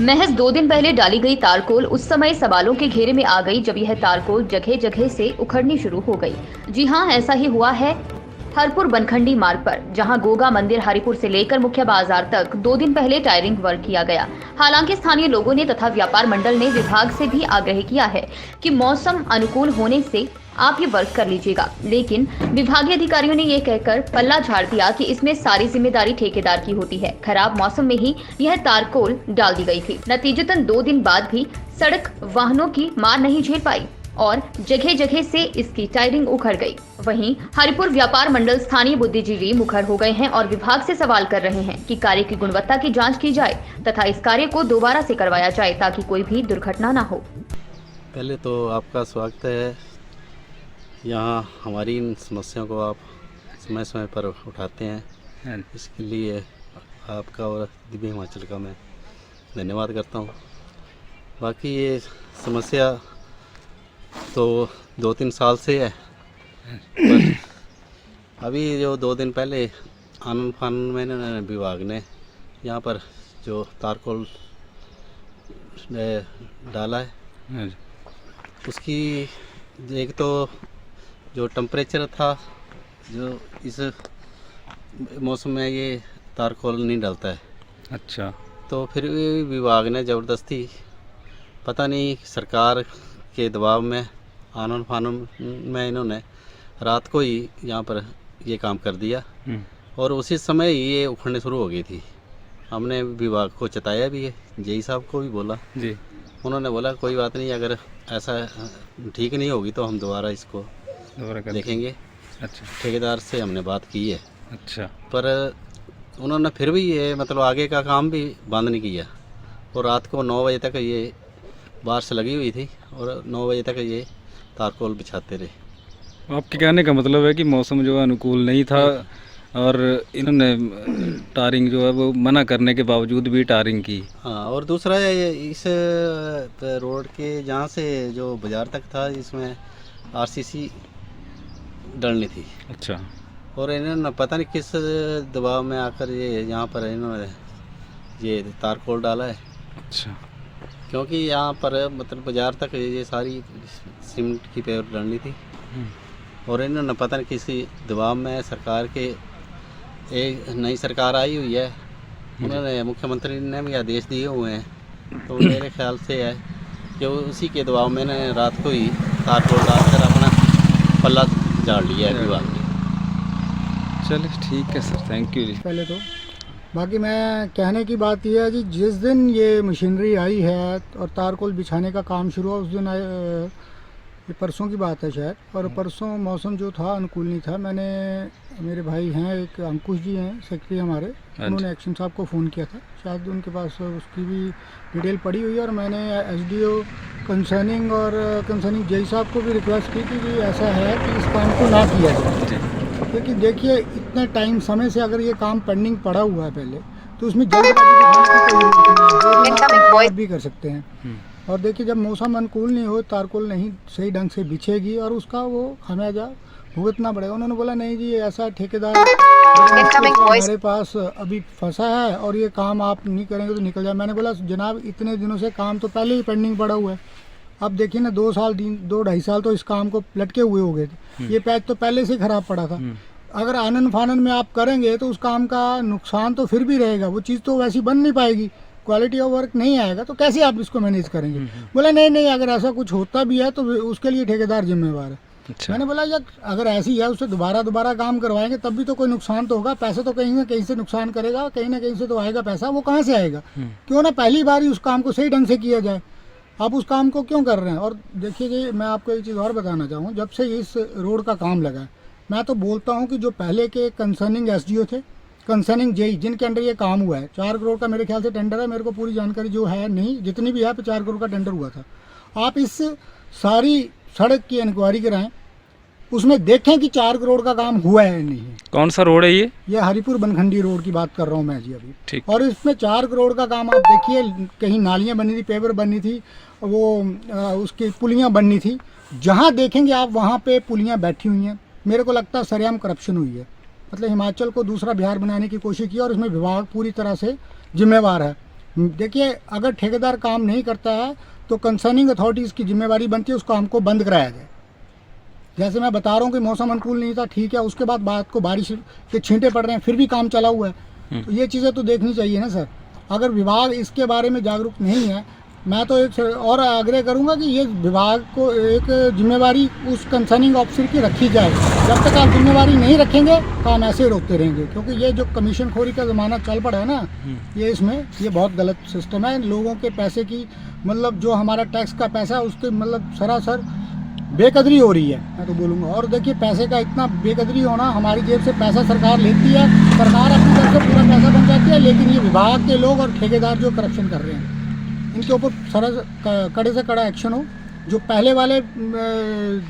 महज 2 दिन पहले डाली गई तारकोल उस समय सवालों के घेरे में आ गई जब यह तारकोल जगह जगह से उखड़नी शुरू हो गई। जी हां, ऐसा ही हुआ है हरपुर बनखंडी मार्ग पर, जहां गोगा मंदिर हरिपुर से लेकर मुख्य बाजार तक 2 दिन पहले टायरिंग वर्क किया गया। हालांकि स्थानीय लोगों ने तथा व्यापार मंडल ने विभाग से भी आग्रह किया है कि मौसम अनुकूल होने से आप ये वर्क कर लीजिएगा, लेकिन विभागीय अधिकारियों ने ये कहकर पल्ला झाड़ दिया कि इसमें सारी जिम्मेदारी ठेकेदार की होती है। खराब मौसम में ही यह तारकोल डाल दी गई थी। नतीजतन 2 दिन बाद भी सड़क वाहनों की मार नहीं झेल पाई और जगह जगह से इसकी टायरिंग उखड़ गई। वहीं हरिपुर व्यापार मंडल स्थानीय बुद्धिजीवी मुखर हो गए हैं और विभाग से सवाल कर रहे हैं कि कार्य की गुणवत्ता की जांच की जाए तथा इस कार्य को दोबारा से करवाया जाए ताकि कोई भी दुर्घटना न हो। पहले तो आपका स्वागत है। यहाँ हमारी इन समस्याओं को आप समय समय पर उठाते हैं, इसके लिए आपका और दिव्य हिमाचल का मैं धन्यवाद करता हूँ। बाकी ये समस्या तो 2-3 साल से है, पर अभी जो 2 दिन पहले आनंद फानन में विभाग ने यहाँ पर जो तारकोल डाला है, उसकी एक तो जो टेम्परेचर था, जो इस मौसम में ये तारकोल नहीं डलता है। अच्छा, तो फिर विभाग ने ज़बरदस्ती, पता नहीं सरकार के दबाव में, आनन फानन में इन्होंने रात को ही यहाँ पर ये काम कर दिया और उसी समय ही ये उखड़ने शुरू हो गई थी। हमने विभाग को चताया भी है, जेई साहब को भी बोला जी। उन्होंने बोला कोई बात नहीं, अगर ऐसा ठीक नहीं होगी तो हम दोबारा इसको देखेंगे। अच्छा, ठेकेदार से हमने बात की है। अच्छा, पर उन्होंने फिर भी ये मतलब आगे का काम भी बंद नहीं किया और रात को 9 बजे तक ये बारिश लगी हुई थी और 9 बजे तक ये तारकोल बिछाते रहे। आपके कहने का मतलब है कि मौसम जो है अनुकूल नहीं था और इन्होंने टारिंग जो है वो मना करने के बावजूद भी टारिंग की। हाँ, और दूसरा इस रोड के जहाँ से जो बाज़ार तक था, इसमें आरसीसी डलनी थी। अच्छा, और इन्होंने पता नहीं किस दबाव में आकर ये यहाँ पर इन्होंने ये तारकोल डाला है। अच्छा, क्योंकि यहाँ पर मतलब बाज़ार तक ये सारी सीमेंट की पेवर डलनी थी और इन्होंने पता नहीं किसी दबाव में, सरकार के एक नई सरकार आई हुई है, उन्होंने मुख्यमंत्री ने भी आदेश दिए हुए हैं, तो मेरे ख्याल से है कि उसी के दबाव में ने रात को ही तारकोल डालकर अपना पल्ला झाड़ लिया है विभाग ने। चलिए ठीक है सर, थैंक यू जी। पहले तो बाकी मैं कहने की बात यह है जी, जिस दिन ये मशीनरी आई है और तारकोल बिछाने का काम शुरू हुआ उस दिन ये परसों की बात है शायद, और परसों मौसम जो था अनुकूल नहीं था। मैंने, मेरे भाई हैं एक अंकुश जी हैं सेक्रेटरी हमारे, उन्होंने एक्शन साहब को फ़ोन किया था, शायद उनके पास उसकी भी डिटेल पड़ी हुई है, और मैंने एसडीओ कंसर्निंग जेई साहब को भी रिक्वेस्ट की कि ऐसा है कि इस काम को ना किया जाए, क्योंकि देखिए इतने टाइम समय से अगर ये काम पेंडिंग पड़ा हुआ है पहले, तो उसमें जल्दबाजी भी कर सकते हैं। और देखिए जब मौसम अनुकूल नहीं हो, तारकोल नहीं सही ढंग से बिछेगी और उसका वो खामियाजा भुगतना पड़ेगा। उन्होंने बोला नहीं जी, ऐसा ठेकेदार हमारे पास अभी फंसा है और ये काम आप नहीं करेंगे तो निकल जाए। मैंने बोला जनाब इतने दिनों से काम तो पहले ही पेंडिंग पड़ा हुआ है, अब देखिए ना 2-2.5 साल तो इस काम को लटके हुए हो गए थे, ये पैच तो पहले से ख़राब पड़ा था। अगर आनन फानन में आप करेंगे तो उस काम का नुकसान तो फिर भी रहेगा, वो चीज़ तो वैसी बन नहीं पाएगी, क्वालिटी ऑफ वर्क नहीं आएगा, तो कैसे आप इसको मैनेज करेंगे। बोले नहीं, अगर ऐसा कुछ होता भी है तो उसके लिए ठेकेदार जिम्मेवार है। अच्छा। मैंने बोला यार अगर ऐसी है उससे दोबारा काम करवाएंगे तब भी तो कोई नुकसान तो होगा, पैसे तो कहीं ना कहीं से नुकसान करेगा, कहीं ना कहीं से तो आएगा पैसा, वो कहाँ से आएगा। क्यों ना पहली बार ही उस काम को सही ढंग से किया जाए, आप उस काम को क्यों कर रहे हैं। और देखिए जी, मैं आपको एक चीज़ और बताना चाहूँगा, जब से इस रोड का काम लगा, मैं तो बोलता हूँ कि जो पहले के कंसर्निंग एसडीओ थे, कंसर्निंग जेई, जिनके अंडर ये काम हुआ है, 4 करोड़ का मेरे ख्याल से टेंडर है, मेरे को पूरी जानकारी जो है नहीं, जितनी भी है 4 करोड़ का टेंडर हुआ था। आप इस सारी सड़क की इंक्वायरी कराएं, उसमें देखें कि 4 करोड़ का काम हुआ है नहीं है। कौन सा रोड है ये? हरिपुर बनखंडी रोड की बात कर रहा हूँ मैं जी अभी। ठीक। और इसमें 4 करोड़ का काम आप देखिए, कहीं नालियाँ बनी थी, पेवर बनी थी, वो उसकी पुलियाँ बननी थी, जहाँ देखेंगे आप वहाँ पे पुलियाँ बैठी हुई हैं। मेरे को लगता है सरेआम करप्शन हुई है, मतलब हिमाचल को दूसरा बिहार बनाने की कोशिश की और इसमें विभाग पूरी तरह से जिम्मेवार है। देखिए, अगर ठेकेदार काम नहीं करता है तो कंसर्निंग अथॉरिटीज़ की जिम्मेवारी बनती है उस काम को बंद कराया जाए। जैसे मैं बता रहा हूँ कि मौसम अनुकूल नहीं था, ठीक है, उसके बाद बात को बारिश के छींटे पड़ रहे हैं, फिर भी काम चला हुआ है, तो ये चीज़ें तो देखनी चाहिए ना सर। अगर विभाग इसके बारे में जागरूक नहीं है, मैं तो एक और आग्रह करूंगा कि ये विभाग को एक जिम्मेवारी उस कंसर्निंग ऑफिसर की रखी जाए। जब तक आप जिम्मेवारी नहीं रखेंगे काम ऐसे रोकते रहेंगे, क्योंकि ये जो कमीशन खोरी का ज़माना चल पड़ा है ना, ये इसमें ये बहुत गलत सिस्टम है। लोगों के पैसे की मतलब जो हमारा टैक्स का पैसा है उसके मतलब सरासर बेकदरी हो रही है, मैं तो बोलूँगा। और देखिए, पैसे का इतना बेकदरी होना, हमारी जेब से पैसा सरकार लेती है, सरकार अपनी तरफ से पूरा पैसा बन जाती है, लेकिन ये विभाग के लोग और ठेकेदार जो करप्शन कर रहे हैं इनके ऊपर कड़े से कड़ा एक्शन हो। जो पहले वाले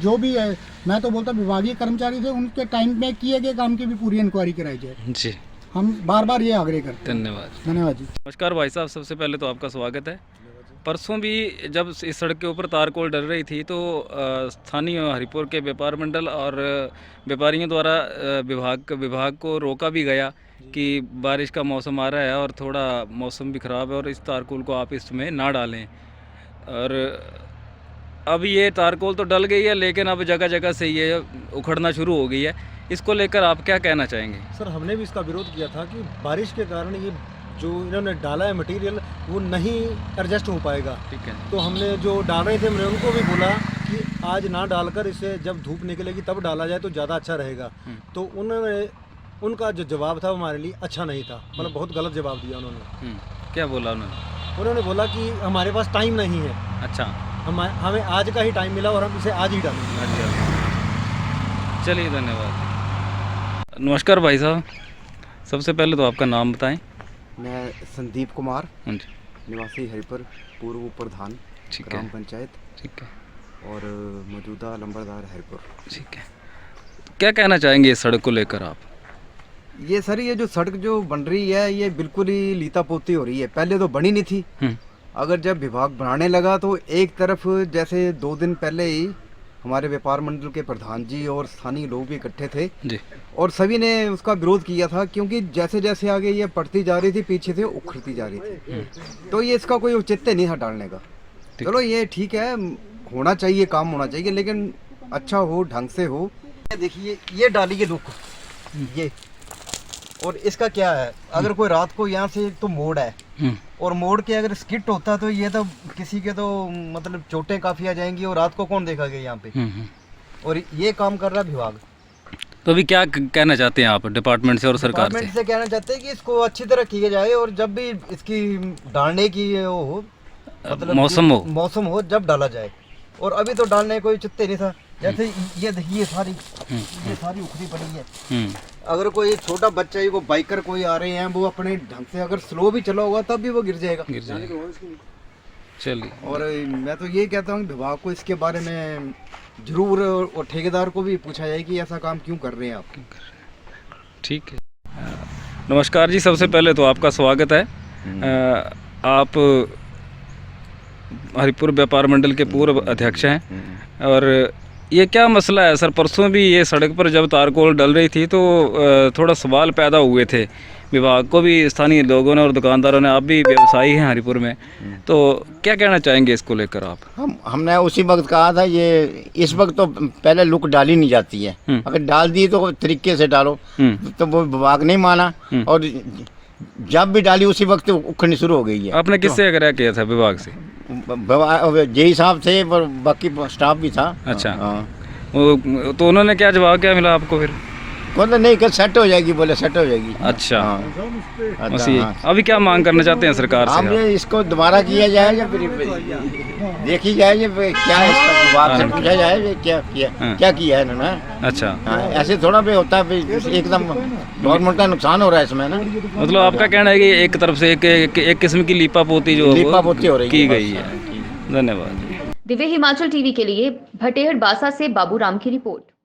जो भी है, मैं तो बोलता विभागीय कर्मचारी थे, उनके टाइम में किए गए काम की भी पूरी इंक्वायरी कराई जाए। जी, हम बार बार ये आग्रह करते हैं। धन्यवाद जी। नमस्कार भाई साहब, सबसे पहले तो आपका स्वागत है। परसों भी जब इस सड़क के ऊपर तारकोल डल रही थी तो स्थानीय हरिपुर के व्यापार मंडल और व्यापारियों द्वारा विभाग को रोका भी गया कि बारिश का मौसम आ रहा है और थोड़ा मौसम भी ख़राब है और इस तारकोल को आप इसमें ना डालें। और अब ये तारकोल तो डल गई है, लेकिन अब जगह जगह से ये उखड़ना शुरू हो गई है। इसको लेकर आप क्या कहना चाहेंगे? सर, हमने भी इसका विरोध किया था कि बारिश के कारण ये जो इन्होंने डाला है मटेरियल वो नहीं एडजस्ट हो पाएगा। ठीक है, तो हमने जो डाल रहे थे हमने उनको भी बोला कि आज ना डालकर इसे जब धूप निकलेगी तब डाला जाए तो ज़्यादा अच्छा रहेगा। तो उनका जो जवाब था हमारे लिए अच्छा नहीं था, मतलब बहुत गलत जवाब दिया उन्होंने। क्या बोला उन्होंने बोला कि हमारे पास टाइम नहीं है। अच्छा, हमें आज का ही टाइम मिला और हम इसे आज ही डालेंगे। अच्छा, चलिए, धन्यवाद। नमस्कार भाई साहब, सबसे पहले तो आपका नाम बताएं। मैं संदीप कुमार, हाँ जी, निवासी हरिपुर, पूर्व प्रधान ग्राम पंचायत, ठीक है, और मौजूदा लंबरदार हरिपुर। ठीक है, क्या कहना चाहेंगे इस सड़क को लेकर आप? ये सर, ये जो सड़क जो बन रही है ये बिल्कुल ही लीता पोती हो रही है, पहले तो बनी नहीं थी। अगर जब विभाग बनाने लगा तो एक तरफ जैसे 2 दिन पहले ही हमारे व्यापार मंडल के प्रधान जी और स्थानीय लोग भी इकट्ठे थे जी, और सभी ने उसका विरोध किया था, क्योंकि जैसे जैसे आगे ये पड़ती जा रही थी पीछे से उखड़ती जा रही थी, तो ये इसका कोई औचित्य नहीं था डालने का। चलो ये ठीक है, होना चाहिए, काम होना चाहिए, लेकिन अच्छा हो, ढंग से हो। देखिए ये डाली है रुक, ये और इसका क्या है, अगर कोई रात को यहाँ से तो मोड़ है और मोड़ के अगर स्किट होता तो ये तो किसी के तो मतलब चोटें काफी आ जाएंगी और रात को कौन देखा गया यहाँ पे। और ये काम कर रहा है विभाग। तो अभी क्या कहना चाहते हैं आप डिपार्टमेंट से और सरकार से? डिपार्टमेंट से कहना चाहते हैं कि इसको अच्छी तरह किया जाए और जब भी इसकी डालने की हो मतलब मौसम हो जब डाला जाए। और अभी तो डालने कोई चित्ते नहीं था, जैसे ये देखिए ये सारी उखड़ी पड़ी है। अगर कोई छोटा बच्चा ही, वो बाइकर कोई आ रहे हैं, वो अपने ढंग से अगर स्लो भी चला होगा तब भी वो गिर जाएगा। चलिए, और मैं तो ये कहता हूँ विभाग को इसके बारे में जरूर और ठेकेदार को भी पूछा जाए कि ऐसा काम क्यों कर रहे हैं आप। ठीक है, नमस्कार जी, सबसे पहले तो आपका स्वागत है। आप हरिपुर व्यापार मंडल के पूर्व अध्यक्ष हैं और ये क्या मसला है सर? परसों भी ये सड़क पर जब तारकोल डल रही थी तो थोड़ा सवाल पैदा हुए थे, विभाग को भी, स्थानीय लोगों ने और दुकानदारों ने। आप भी व्यवसायी हैं हरिपुर में, तो क्या कहना चाहेंगे इसको लेकर आप? हमने उसी वक्त कहा था ये इस वक्त तो पहले लुक डाली नहीं जाती है, अगर डाल दी तो तरीके से डालो, तो वो विभाग नहीं माना और जब भी डाली उसी वक्त उखड़नी शुरू हो गई है। आपने किससे आग्रह किया था? विभाग से? जेई साहब थे और बाकी स्टाफ भी था। अच्छा, तो उन्होंने क्या जवाब क्या मिला आपको फिर? बोले नहीं कि सेट हो जाएगी, बोले सेट हो जाएगी। अच्छा, हाँ। अभी क्या मांग करना चाहते हैं सरकार से? अब ये इसको दोबारा किया जाए या फिर देखी जाए ये क्या है, इसका विभाग से पूछा जाए ये क्या किया है इन्होंने। अच्छा, ऐसे थोड़ा भी होता है, एकदम गवर्नमेंट का नुकसान हो रहा है इसमें ना। मतलब आपका कहना है कि एक तरफ से एक किस्म की लीपा पोती जो हो रही की गई है। धन्यवाद। दिव्य हिमाचल टीवी के लिए भटेहड़ बासा से बाबू राम की रिपोर्ट।